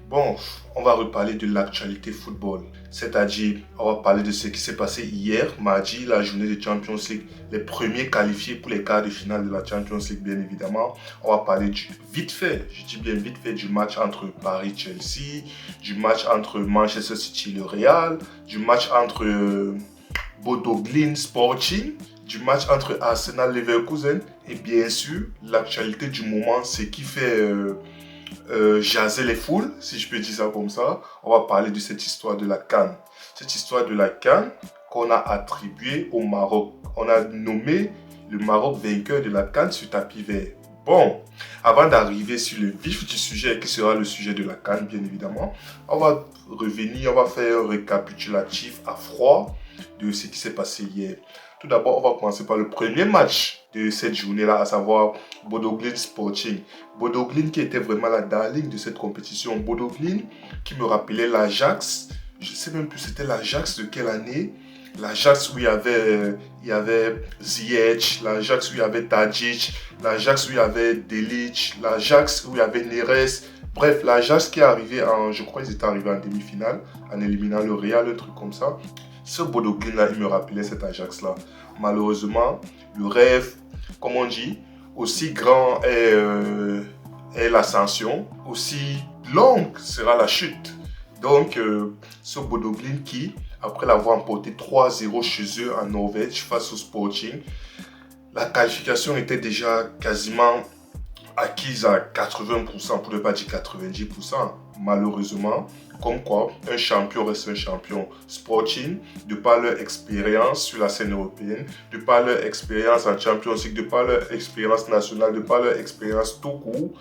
Bon, on va reparler de l'actualité football. C'est-à-dire, on va parler de ce qui s'est passé hier, mardi, la journée de Champions League. Les premiers qualifiés pour les quarts de finale de la Champions League, bien évidemment. On va parler vite fait, je dis bien vite fait, du match entre Paris-Chelsea, du match entre Manchester City et le Real, du match entre Bodo Glimt Sporting, du match entre Arsenal Leverkusen et bien sûr, l'actualité du moment, ce qui fait jaser les foules, si je peux dire ça comme ça. On va parler de cette histoire de la CAN. Cette histoire de la CAN qu'on a attribuée au Maroc. On a nommé le Maroc vainqueur de la CAN sur tapis vert. Bon, avant d'arriver sur le vif du sujet, qui sera le sujet de la CAN, bien évidemment, on va revenir, on va faire un récapitulatif à froid de ce qui s'est passé hier. Tout d'abord, on va commencer par le premier match de cette journée-là, à savoir Bodo Glimt Sporting. Bodo Glimt qui était vraiment la darling de cette compétition. Bodo Glimt qui me rappelait l'Ajax. Je ne sais même plus c'était l'Ajax de quelle année. L'Ajax où il y avait Ziyech, l'Ajax où il y avait Tadic, l'Ajax où il y avait Delic, l'Ajax où il y avait Neres. Bref, l'Ajax qui est arrivé je crois qu'ils étaient arrivés en demi-finale, en éliminant le Real, un truc comme ça. Ce Bodo Glimt-là, il me rappelait cet Ajax-là. Malheureusement, le rêve, comme on dit, aussi grand est l'ascension, aussi longue sera la chute. Donc, ce Bodo Glimt qui, après l'avoir emporté 3-0 chez eux en Norvège face au Sporting, la qualification était déjà quasiment acquise à 80%, pour ne pas dire 90%, malheureusement. Comme quoi, un champion reste un champion. Sporting, de par leur expérience sur la scène européenne, de par leur expérience en Champions League, de par leur expérience nationale, de par leur expérience tout court,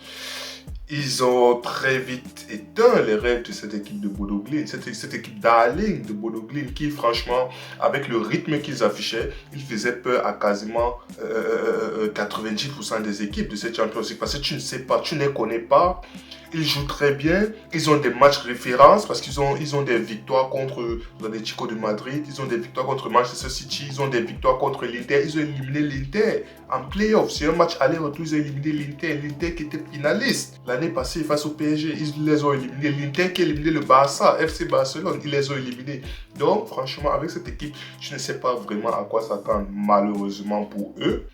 ils ont très vite éteint les rêves de cette équipe de Bodo Glimt, cette équipe darling de Bodo Glimt qui, franchement, avec le rythme qu'ils affichaient, ils faisaient peur à quasiment 90% des équipes de cette Champions League. Parce que tu ne sais pas, tu ne les connais pas. Ils jouent très bien. Ils ont des matchs références parce qu'ils ont des victoires contre l'Atlético de Madrid. Ils ont des victoires contre Manchester City. Ils ont des victoires contre l'Inter. Ils ont éliminé l'Inter en playoff. C'est un match aller-retour. Ils ont éliminé l'Inter. L'Inter qui était finaliste l'année passée face au PSG. Ils les ont éliminés. L'Inter qui a éliminé le Barça, FC Barcelone. Ils les ont éliminés. Donc, franchement, avec cette équipe, je ne sais pas vraiment à quoi s'attendre, malheureusement pour eux.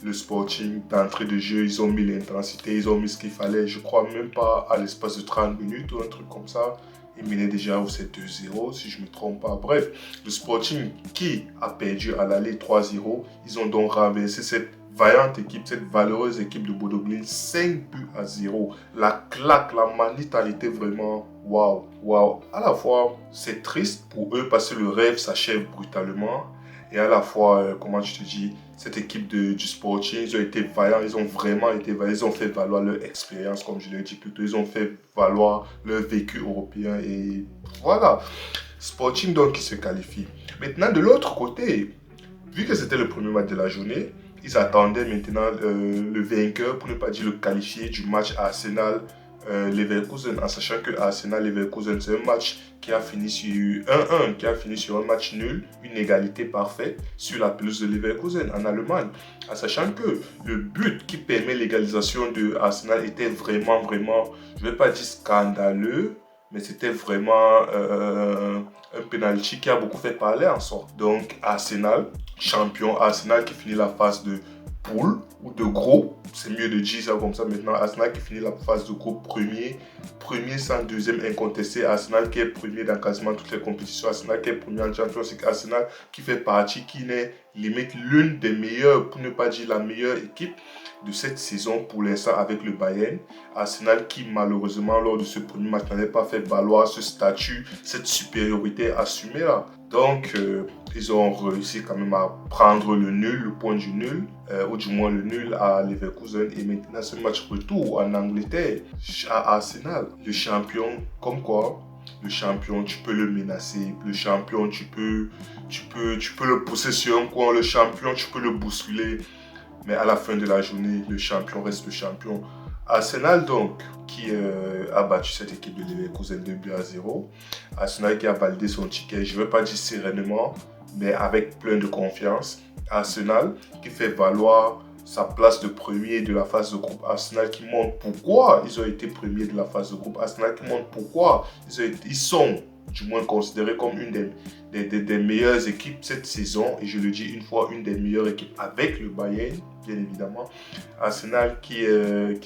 Le Sporting, d'entrée de jeu, ils ont mis l'intensité, ils ont mis ce qu'il fallait. Je crois même pas à l'espace de 30 minutes ou un truc comme ça. Ils menaient déjà au 7-2-0, si je ne me trompe pas. Bref, le Sporting qui a perdu à l'aller 3-0, ils ont donc renversé cette vaillante équipe, cette valeureuse équipe de Bodo Glimt, 5-0. La claque, la manite a été vraiment waouh, waouh. À la fois, c'est triste pour eux parce que le rêve s'achève brutalement. Et à la fois, comment je te dis, cette équipe du Sporting, ils ont été vaillants, ils ont vraiment été vaillants, ils ont fait valoir leur expérience, comme je l'ai dit plus tôt, ils ont fait valoir leur vécu européen et voilà. Sporting donc qui se qualifie. Maintenant, de l'autre côté, vu que c'était le premier match de la journée, ils attendaient maintenant le vainqueur, pour ne pas dire le qualifié du match Arsenal Leverkusen, en sachant que Arsenal Leverkusen, c'est un match qui a fini sur 1-1, qui a fini sur un match nul, une égalité parfaite sur la pelouse de Leverkusen en Allemagne. En sachant que le but qui permet l'égalisation de Arsenal était vraiment, je ne vais pas dire scandaleux, mais c'était vraiment un penalty qui a beaucoup fait parler en sorte. Donc Arsenal, champion, Arsenal qui finit la phase de poule ou de groupe, c'est mieux de dire ça comme ça maintenant. Arsenal qui finit la phase de groupe premier sans deuxième incontesté. Arsenal qui est premier dans quasiment toutes les compétitions. Arsenal qui est premier en Champions League. Arsenal qui fait partie, qui est limite l'une des meilleures, pour ne pas dire la meilleure équipe de cette saison pour l'instant avec le Bayern. Arsenal qui malheureusement lors de ce premier match n'avait pas fait valoir ce statut, cette supériorité assumée là. Donc ils ont réussi quand même à prendre le nul, le point du nul, ou du moins le nul à Leverkusen. Et maintenant ce match retour en Angleterre à Arsenal. Le champion, comme quoi le champion, tu peux le menacer. Le champion, tu peux le pousser sur un coin. Le champion, tu peux le bousculer. Mais à la fin de la journée, le champion reste le champion. Arsenal donc, qui a battu cette équipe de Leverkusen 2-0. Arsenal qui a validé son ticket, je ne veux pas dire sereinement, mais avec plein de confiance. Arsenal qui fait valoir sa place de premier de la phase de groupe. Arsenal qui montre pourquoi ils ont été premiers de la phase de groupe. Arsenal qui montre pourquoi ils sont du moins considérés comme une des meilleures équipes cette saison. Et je le dis une fois, une des meilleures équipes avec le Bayern, bien évidemment. Arsenal qui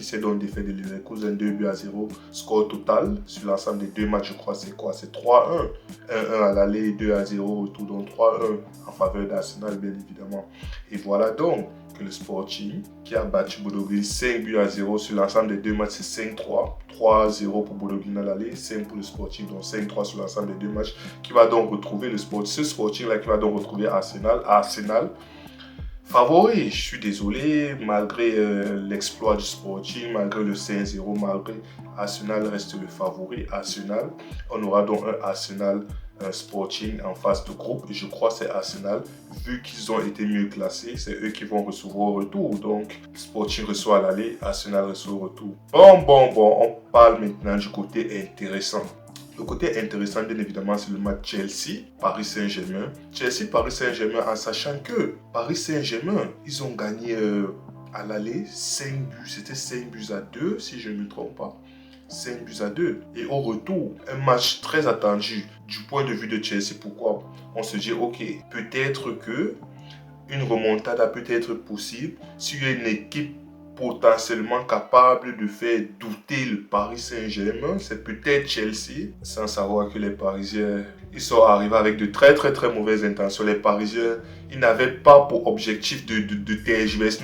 s'est donc défait de Leverkusen 2-0. Score total sur l'ensemble des deux matchs, je crois, c'est quoi? C'est 3-1. 1-1 à l'aller, 2-0 au retour, donc 3-1 en faveur d'Arsenal, bien évidemment. Et voilà donc que le Sporting, qui a battu Bodo Glimt 5-0 sur l'ensemble des deux matchs, c'est 5-3. 3-0 pour Bodo Glimt à l'aller, 5 pour le Sporting, donc 5-3 sur l'ensemble des deux matchs, qui va donc retrouver ce Sporting-là qui va donc retrouver Arsenal favori. Je suis désolé, malgré l'exploit du Sporting, malgré le 5-0, malgré Arsenal reste le favori. Arsenal, on aura donc un Arsenal Sporting en phase de groupe. Et je crois que c'est Arsenal, vu qu'ils ont été mieux classés, c'est eux qui vont recevoir au retour. Donc, Sporting reçoit à l'aller, Arsenal reçoit au retour. Bon, on parle maintenant du côté intéressant. Le côté intéressant, bien évidemment, c'est le match Chelsea-Paris Saint-Germain. Chelsea-Paris Saint-Germain, en sachant que Paris Saint-Germain, ils ont gagné à l'aller 5 buts. C'était 5 buts à 2, si je ne me trompe pas. 5 buts à 2. Et au retour, un match très attendu du point de vue de Chelsea. Pourquoi? On se dit, ok, peut-être que une remontada peut être possible s'il y a une équipe potentiellement capable de faire douter le Paris Saint-Germain, c'est peut-être Chelsea, sans savoir que les Parisiens, ils sont arrivés avec de très mauvaises intentions. Les Parisiens, ils n'avaient pas pour objectif de tergiverser,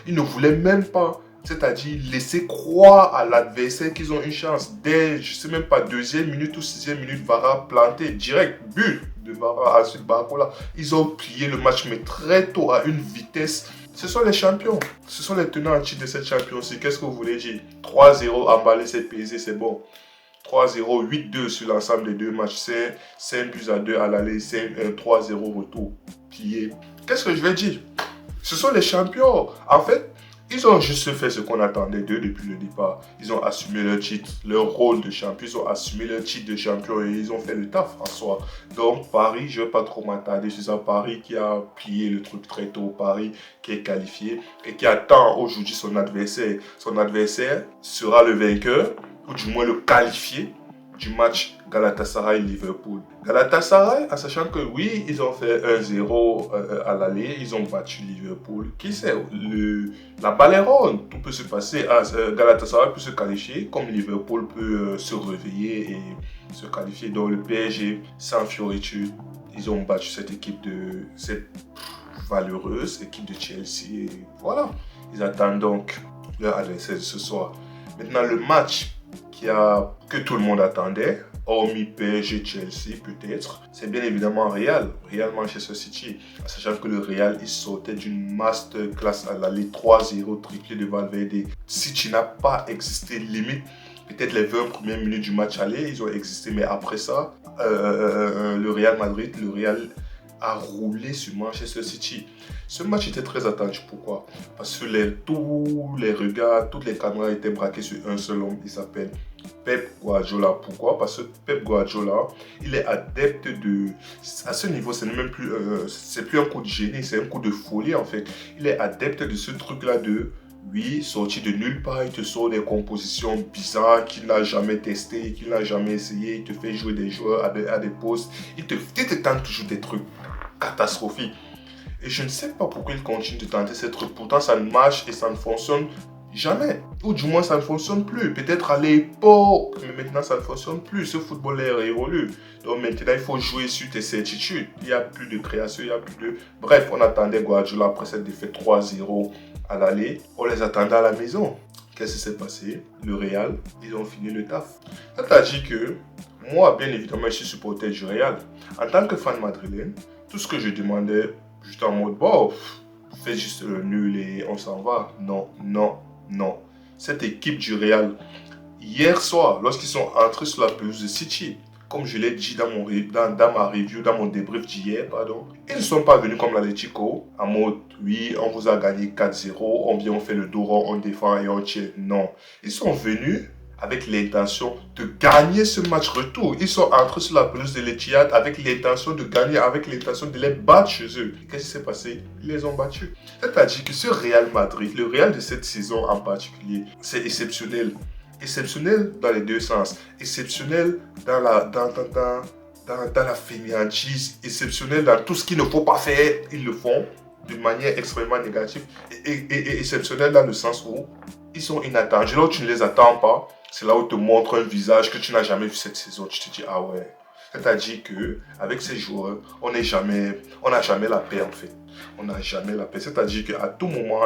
ils ne voulaient même pas, c'est-à-dire laisser croire à l'adversaire qu'ils ont une chance. Dès, je ne sais même pas, 2e minute ou 6e minute, Vara planté, direct, but de Vara, ensuite Barcola. Ils ont plié le match, mais très tôt, à une vitesse. Ce sont les champions. Ce sont les tenants en titre de cette Champions League. Qu'est-ce que vous voulez dire? 3-0 emballé, c'est pesé, c'est bon. 3-0, 8-2 sur l'ensemble des deux matchs. 5 buts à 2 à l'aller, 3-0 retour. Plié. Qu'est-ce que je vais dire? Ce sont les champions. En fait, ils ont juste fait ce qu'on attendait d'eux depuis le départ. Ils ont assumé leur titre, leur rôle de champion. Ils ont assumé leur titre de champion et ils ont fait le taf en soi. Donc Paris, je ne vais pas trop m'attarder sur ça. Paris qui a plié le truc très tôt. Paris qui est qualifié et qui attend aujourd'hui son adversaire. Son adversaire sera le vainqueur, ou du moins le qualifié du match Galatasaray-Liverpool. Galatasaray, en sachant que oui, ils ont fait 1-0 à l'aller, ils ont battu Liverpool. Qui sait, la balle est ronde, tout peut se passer. Galatasaray peut se qualifier, comme Liverpool peut se réveiller et se qualifier. Donc le PSG, sans fioriture, ils ont battu cette valeureuse équipe de Chelsea. Et voilà, ils attendent donc leur adversaire de ce soir. Maintenant, le match que tout le monde attendait, hormis PSG, Chelsea peut-être, c'est bien évidemment Real Manchester City. Sachant que le Real, il sortait d'une masterclass à l'aller 3-0 triplé de Valverde. City n'a pas existé, limite. Peut-être les 20 premières minutes du match aller, ils ont existé, mais après ça, le Real Madrid, le Real a roulé sur Manchester City. Ce match était très attendu. Pourquoi? Parce que tous les regards, toutes les caméras étaient braquées sur un seul homme. Il s'appelle Pep Guardiola. Pourquoi? Parce que Pep Guardiola, il est adepte de... À ce niveau, c'est même plus, c'est plus un coup de génie, c'est un coup de folie en fait. Il est adepte de ce truc-là de... Oui, sorti de nulle part, il te sort des compositions bizarres qu'il n'a jamais testées, qu'il n'a jamais essayé. Il te fait jouer des joueurs à des postes. Il te tente toujours des trucs catastrophiques. Et je ne sais pas pourquoi il continue de tenter ces trucs. Pourtant, ça ne marche et ça ne fonctionne jamais. Ou du moins, ça ne fonctionne plus. Peut-être à l'époque, mais maintenant, ça ne fonctionne plus. Ce football est révolu. Donc maintenant, il faut jouer sur tes certitudes. Il n'y a plus de création, il n'y a plus de... Bref, on attendait Guardiola après cette défaite 3-0 à l'aller. On les attendait à la maison. Qu'est-ce qui s'est passé? Le Real, ils ont fini le taf. C'est-à-dire que moi, bien évidemment, je suis supporter du Real. En tant que fan madrilène, tout ce que je demandais, juste en mode, bon, fais juste le nul et on s'en va. Non. Cette équipe du Real, hier soir, lorsqu'ils sont entrés sur la pelouse de City, comme je l'ai dit dans ma review, dans mon débrief d'hier, pardon, ils ne sont pas venus comme l'Atlético, en mode, oui, on vous a gagné 4-0, on vient, on fait le dos rond, on défend et on tire. Non, ils sont venus avec l'intention de gagner ce match retour. Ils sont entrés sur la pelouse de l'Etihad avec l'intention de gagner, avec l'intention de les battre chez eux. Qu'est-ce qui s'est passé? Ils les ont battus. C'est-à-dire que ce Real Madrid, le Real de cette saison en particulier, c'est exceptionnel. Exceptionnel dans les deux sens. Exceptionnel dans la fainéantise, exceptionnel dans tout ce qu'il ne faut pas faire, ils le font d'une manière extrêmement négative et exceptionnel dans le sens où ils sont inattendus. Là où tu ne les attends pas, c'est là où te montre un visage que tu n'as jamais vu cette saison. Tu te dis, ah ouais. C'est-à-dire qu'avec ces joueurs, on n'a jamais la paix en fait. On n'a jamais la paix. C'est-à-dire qu'à tout moment,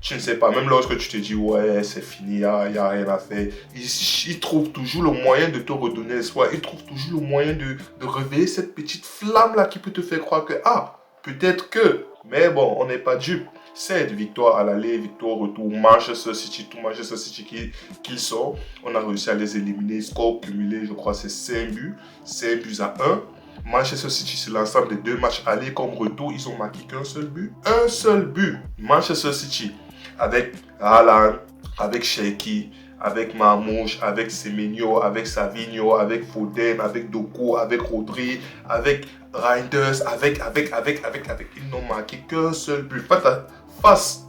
tu ne sais pas, même lorsque tu te dis, ouais, c'est fini, il n'y a rien à faire, ils trouvent toujours le moyen de te redonner espoir. Ils trouvent toujours le moyen de réveiller cette petite flamme-là qui peut te faire croire que, ah, peut-être que, mais bon, on n'est pas dupe. 7 victoires à l'aller, victoire au retour, Manchester City, tout Manchester City qu'ils sont. On a réussi à les éliminer. Score cumulé, je crois, c'est 5 buts. 5 buts à 1. Manchester City, c'est l'ensemble des 2 matchs aller comme retour. Ils ont marqué qu'un seul but. Un seul but. Manchester City, avec Haaland, avec Cherki, avec Marmouche, avec Semenyo, avec Savinho, avec Foden, avec Doku, avec Rodri, avec Reinders, avec. Ils n'ont marqué qu'un seul but. Face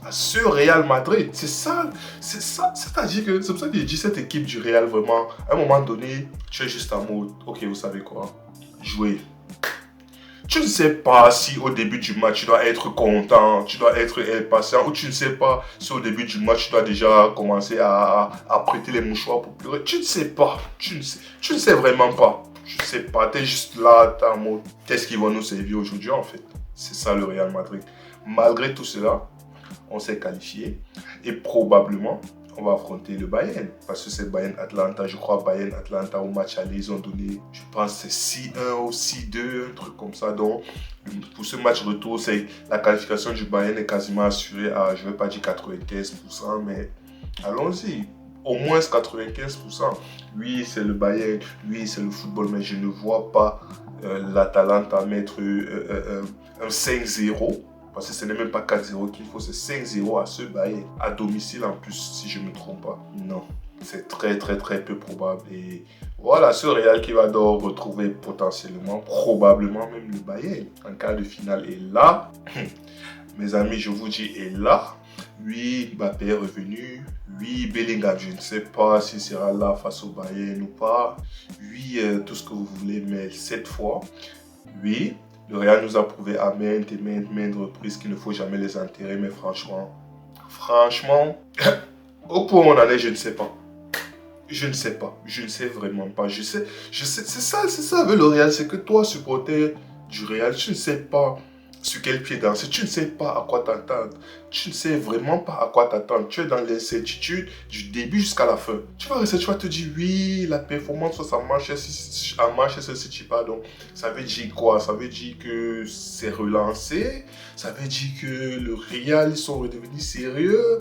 à ce Real Madrid. C'est ça. C'est-à-dire que c'est pour ça que j'ai dit cette équipe du Real, vraiment, à un moment donné, tu es juste en mode, ok, vous savez quoi, jouer. Tu ne sais pas si au début du match, tu dois être content, tu dois être patient, ou tu ne sais pas si au début du match, tu dois déjà commencer à prêter les mouchoirs pour pleurer. Tu ne sais pas. Tu ne sais vraiment pas. Tu ne sais pas. Tu es juste là, tu es en mode, qu'est-ce qui va nous servir aujourd'hui en fait? C'est ça le Real Madrid. Malgré tout cela, on s'est qualifié et probablement on va affronter le Bayern parce que c'est Bayern-Atlanta. Je crois Bayern-Atlanta au match aller, ils ont donné, je pense c'est 6-1 ou 6-2, un truc comme ça. Donc pour ce match retour, la qualification du Bayern est quasiment assurée à, je ne vais pas dire 95%, mais allons-y. Au moins 95%. Oui, c'est le Bayern, oui, c'est le football, mais je ne vois pas l'Atalanta mettre un 5-0. Parce que ce n'est même pas 4-0 qu'il faut, c'est 5-0 à ce Bayern. À domicile en plus, si je ne me trompe pas. Non, c'est très peu probable. Et voilà, ce Real qui va donc retrouver potentiellement, probablement même le Bayern en quart de finale. Et là, mes amis, je vous dis, et là, oui, Mbappé est revenu. Oui, Bellingham, je ne sais pas s'il sera là face au Bayern ou pas. Oui, tout ce que vous voulez, mais cette fois, oui, le Real nous a prouvé à maintes reprises qu'il ne faut jamais les enterrer, mais franchement, au point où on en est, je ne sais pas. Je ne sais pas, je ne sais vraiment pas. C'est ça avec le Real, c'est que toi, supporter du Real, tu ne sais pas sur quel pied danser, tu ne sais pas à quoi t'attendre, tu ne sais vraiment pas à quoi t'attendre, tu es dans l'incertitude du début jusqu'à la fin. Tu vas te dire, oui, la performance face à Manchester City, pardon, ça veut dire quoi? Ça veut dire que c'est relancé, ça veut dire que le Real, ils sont redevenus sérieux,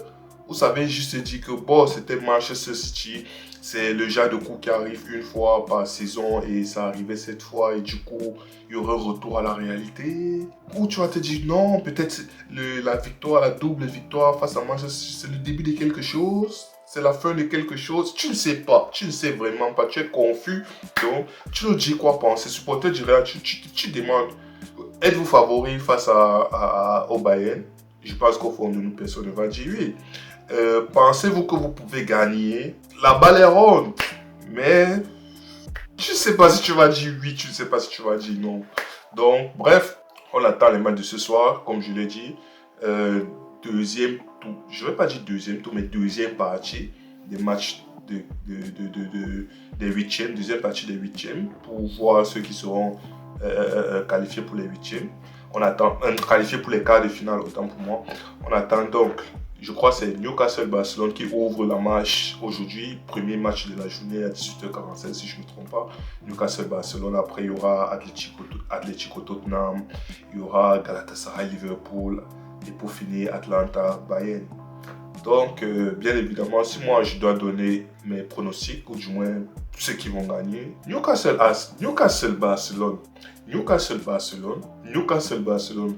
ou ça veut juste dire que bon, c'était Manchester City, c'est le genre de coup qui arrive une fois par saison et ça arrivait cette fois et du coup, il y aurait un retour à la réalité. Ou tu vas te dire non, peut-être la victoire, la double victoire face à Manchester City, c'est le début de quelque chose, c'est la fin de quelque chose. Tu ne sais pas, tu ne sais vraiment pas, tu es confus. Donc, tu nous dis quoi penser. Supporter du Real, tu demandes, êtes-vous favori face au Bayern? Je pense qu'au fond de nous, personne ne va dire oui. Pensez-vous que vous pouvez gagner? La balle est ronde, mais tu ne sais pas si tu vas dire oui, tu ne sais pas si tu vas dire non. Donc, bref, on attend les matchs de ce soir, comme je l'ai dit. Deuxième tour, je ne vais pas dire deuxième tour, mais deuxième partie des matchs des huitièmes, deuxième partie des huitièmes, pour voir ceux qui seront qualifiés pour les huitièmes. On attend qualifiés pour les quarts de finale, autant pour moi. On attend donc. Je crois que c'est Newcastle-Barcelone qui ouvre la match aujourd'hui. Premier match de la journée à 18h45 si je ne me trompe pas. Newcastle-Barcelone. Après, il y aura Atletico-Tottenham. Il y aura Galatasaray-Liverpool. Et pour finir, Atlanta-Bayern. Donc, bien évidemment, si moi je dois donner mes pronostics, ou du moins ceux qui vont gagner, Newcastle-Barcelone,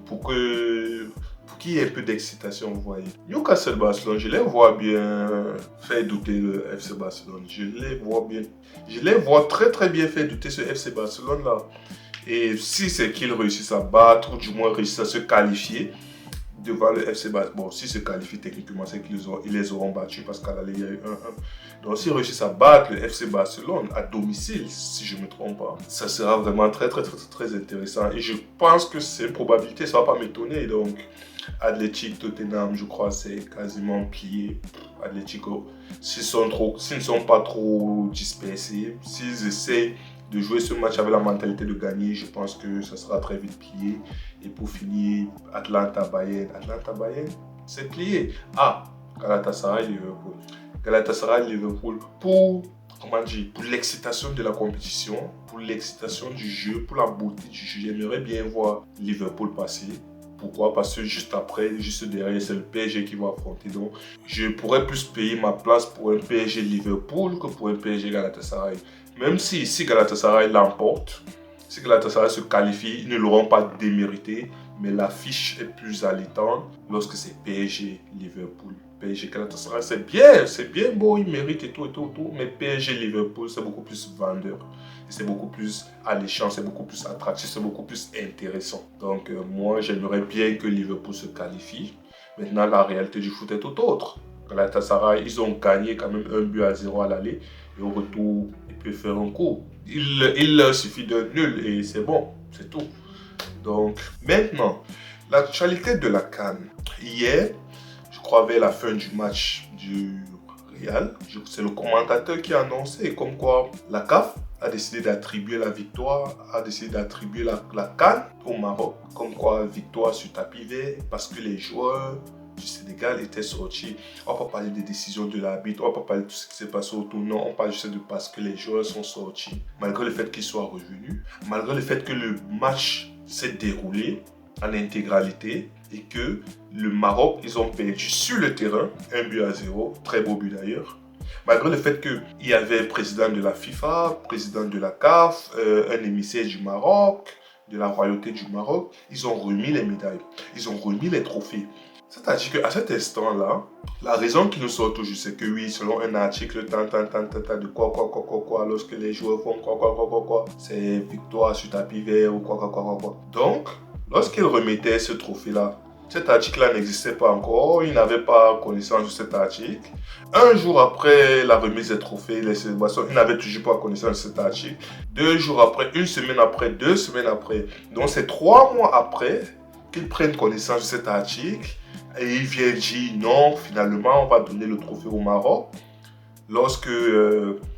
pour que pour qu'il y ait un peu d'excitation, vous voyez. Newcastle Barcelone, je les vois bien faire douter le FC Barcelone. Je les vois très très bien faire douter ce FC Barcelone là. Et si c'est qu'ils réussissent à battre, ou du moins réussissent à se qualifier devant le FC Barcelone, bon, s'ils se qualifient techniquement, c'est qu'ils les auront battus parce qu'à l'aller, il y a eu 1-1. Donc, s'ils réussissent à battre le FC Barcelone à domicile, si je ne me trompe pas, ça sera vraiment très, très, très, très intéressant. Et je pense que c'est une probabilité, ça ne va pas m'étonner. Donc, Athletic, Tottenham, je crois, c'est quasiment plié. Atletico, s'ils ne sont pas trop dispersés, s'ils essaient de jouer ce match avec la mentalité de gagner, je pense que ça sera très vite plié. Et pour finir, Atlanta-Bayern. Atlanta-Bayern, c'est plié. Ah, Galatasaray-Liverpool. Galatasaray-Liverpool. Pour l'excitation de la compétition, pour l'excitation du jeu, pour la beauté du jeu, j'aimerais bien voir Liverpool passer. Pourquoi? Parce que juste derrière, c'est le PSG qui va affronter. Donc, je pourrais plus payer ma place pour un PSG Liverpool que pour un PSG Galatasaray. Même si Galatasaray l'emporte, si Galatasaray se qualifie, ils ne l'auront pas démérité. Mais l'affiche est plus allaitante lorsque c'est PSG Liverpool. PSG Galatasaray, c'est bien beau, ils méritent et tout. Mais PSG Liverpool, c'est beaucoup plus vendeur. C'est beaucoup plus alléchant, c'est beaucoup plus attractif, c'est beaucoup plus intéressant. Donc moi, j'aimerais bien que Liverpool se qualifie. Maintenant, la réalité du foot est tout autre. Galatasaray, ils ont gagné quand même 1-0 à l'aller. Et au retour, ils peuvent faire un coup. Il leur suffit d'un nul et c'est bon, c'est tout. Donc maintenant, l'actualité de la CAN. Hier, je crois vers la fin du match du Real, c'est le commentateur qui a annoncé comme quoi la CAF a décidé d'attribuer la victoire, a décidé d'attribuer la CAN au Maroc, comme quoi victoire sur tapis vert, parce que les joueurs du Sénégal étaient sortis. On ne va pas parler des décisions de l'arbitre, on ne va pas parler de tout ce qui s'est passé autour, non, on parle juste de parce que les joueurs sont sortis, malgré le fait qu'ils soient revenus, malgré le fait que le match s'est déroulé en intégralité et que le Maroc, ils ont perdu sur le terrain, 1-0, très beau but d'ailleurs. Malgré le fait qu'il y avait le président de la FIFA, président de la CAF, un émissaire du Maroc, de la royauté du Maroc, ils ont remis les médailles, ils ont remis les trophées. C'est-à-dire qu'à cet instant-là, la raison qui nous sort toujours, c'est que oui, selon un article, de quoi, lorsque les joueurs font quoi, c'est victoire sur tapis vert ou quoi. Donc, lorsqu'ils remettaient ce trophée-là, cet article-là n'existait pas encore, ils n'avaient pas connaissance de cet article. Un jour après la remise des trophées, les célébrations, ils n'avaient toujours pas connaissance de cet article. 2 jours après, 1 semaine après, 2 semaines après. Donc c'est 3 mois après qu'ils prennent connaissance de cet article et ils viennent dire non, finalement on va donner le trophée au Maroc. Lorsque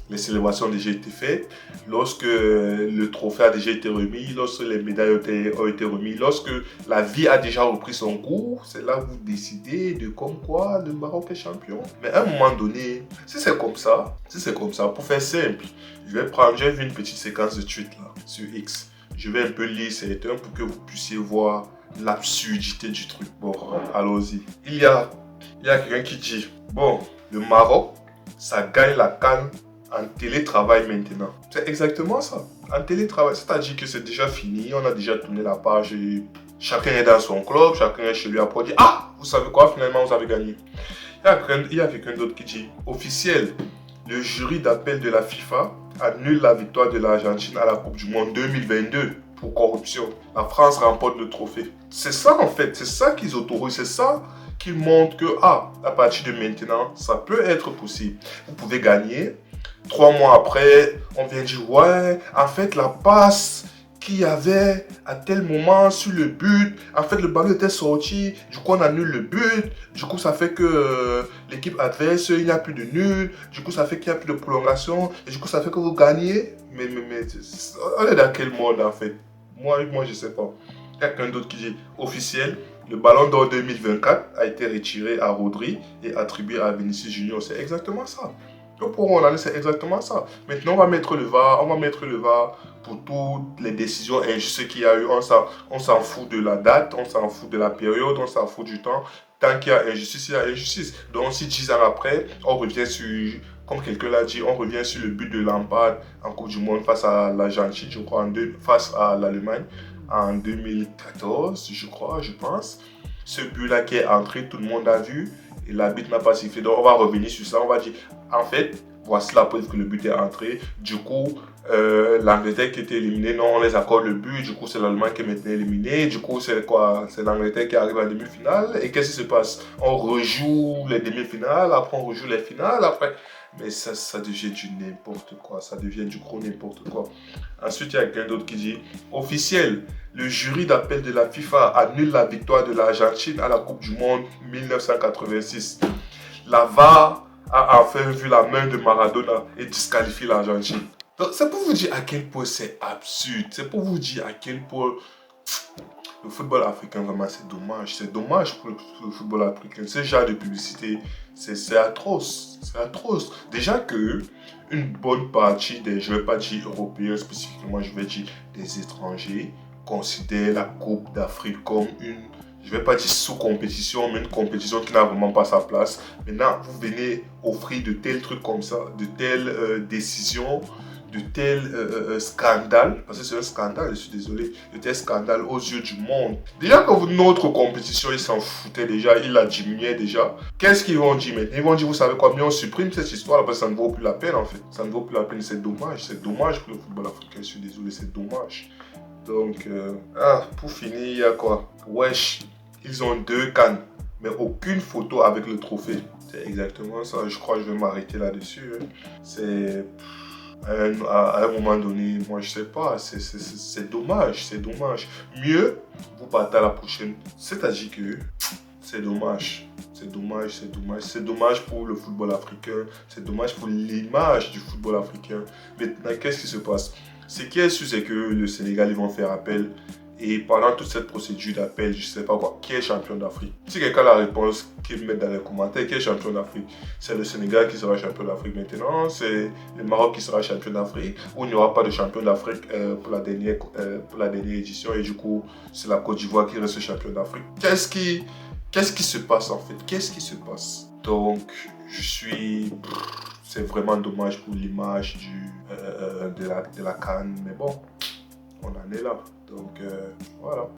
les célébrations ont déjà été faites, lorsque le trophée a déjà été remis, lorsque les médailles ont été remises, lorsque la vie a déjà repris son cours, c'est là que vous décidez de comme quoi le Maroc est champion. Mais à un moment donné, si c'est comme ça, pour faire simple, j'ai vu une petite séquence de tweets là, sur X. Je vais un peu lire certains pour que vous puissiez voir l'absurdité du truc. Bon, allons-y. Il y a quelqu'un qui dit, bon, le Maroc, ça gagne la CAN en télétravail maintenant. C'est exactement ça. En télétravail, c'est-à-dire que c'est déjà fini, on a déjà tourné la page et chacun est dans son club, chacun est chez lui à dire ah, vous savez quoi, finalement vous avez gagné. Il y a quelqu'un d'autre qui dit officiel, le jury d'appel de la FIFA annule la victoire de l'Argentine à la Coupe du Monde 2022 pour corruption. La France remporte le trophée. C'est ça en fait, c'est ça qu'ils autorisent, c'est ça qui montre que, à partir de maintenant, ça peut être possible. Vous pouvez gagner. 3 mois après, on vient dire, ouais, en fait, la passe qu'il y avait à tel moment sur le but, en fait, le ballon était sorti, du coup, on annule le but, du coup, ça fait que l'équipe adverse, il n'y a plus de nul, du coup, ça fait qu'il n'y a plus de prolongation, et du coup, ça fait que vous gagnez. Mais on est dans quel monde, en fait? Moi, je sais pas. Quelqu'un d'autre qui dit, officiel, le ballon d'or 2024 a été retiré à Rodri et attribué à Vinicius Junior. C'est exactement ça. Donc pour Ronaldo, c'est exactement ça. Maintenant, on va mettre le VAR pour toutes les décisions injustes qu'il y a eu. On s'en fout de la date, on s'en fout de la période, on s'en fout du temps. Tant qu'il y a injustice, il y a injustice. Donc si 10 ans après, on revient sur, comme quelqu'un l'a dit, on revient sur le but de Lampard en Coupe du Monde face à l'Argentine, face à l'Allemagne. En 2014, je pense. Ce but-là qui est entré, tout le monde a vu et l'arbitre n'a pas sifflé. Donc on va revenir sur ça, on va dire, en fait, voici la preuve que le but est entré. Du coup, l'Angleterre qui était éliminée, non, on les accorde le but. Du coup, c'est l'Allemagne qui est maintenant éliminée. Du coup, c'est quoi? C'est l'Angleterre qui arrive en demi-finale. Et qu'est-ce qui se passe? On rejoue les demi-finales, après on rejoue les finales, après... Mais ça devient du n'importe quoi, ça devient du gros n'importe quoi. Ensuite, il y a quelqu'un d'autre qui dit « Officiel, le jury d'appel de la FIFA annule la victoire de l'Argentine à la Coupe du Monde 1986. La VAR a enfin vu la main de Maradona et disqualifie l'Argentine. » Donc, c'est pour vous dire à quel point c'est absurde. C'est pour vous dire à quel point le football africain, vraiment, c'est dommage. C'est dommage pour le football africain. Ce genre de publicité, c'est atroce. C'est atroce. Déjà que une bonne partie des, je ne vais pas dire européens spécifiquement, je vais dire des étrangers, considèrent la Coupe d'Afrique comme une, je ne vais pas dire sous-compétition, mais une compétition qui n'a vraiment pas sa place. Maintenant, vous venez offrir de tels trucs comme ça, de telles décisions, de tels scandales, parce que c'est un scandale, je suis désolé, de tels scandales aux yeux du monde. Déjà que notre compétition, ils s'en foutaient déjà, ils la diminuaient déjà. Qu'est-ce qu'ils vont dire maintenant? Ils vont dire, vous savez quoi, mais on supprime cette histoire parce que ça ne vaut plus la peine en fait. Ça ne vaut plus la peine, c'est dommage pour le football africain, je suis désolé, c'est dommage. Donc, pour finir, il y a quoi? Wesh, ils ont 2 cannes, mais aucune photo avec le trophée. C'est exactement ça, je crois que je vais m'arrêter là-dessus. Hein. C'est... À un moment donné, moi je sais pas, c'est dommage, c'est dommage. Mieux, vous partez à la prochaine. C'est-à-dire que c'est dommage, c'est dommage, c'est dommage. C'est dommage pour le football africain, c'est dommage pour l'image du football africain. Maintenant, qu'est-ce qui se passe? Ce qui est sûr, c'est que le Sénégal, ils vont faire appel. Et pendant toute cette procédure d'appel, je ne sais pas quoi, qui est champion d'Afrique? Si quelqu'un a la réponse, qu'il me mette dans les commentaires, qui est champion d'Afrique? C'est le Sénégal qui sera champion d'Afrique maintenant, c'est le Maroc qui sera champion d'Afrique, ou il n'y aura pas de champion d'Afrique pour la dernière édition, et du coup, c'est la Côte d'Ivoire qui reste champion d'Afrique. Qu'est-ce qui se passe en fait? Qu'est-ce qui se passe? Donc, c'est vraiment dommage pour l'image de la CAN, mais bon, on en est là. Donc, voilà.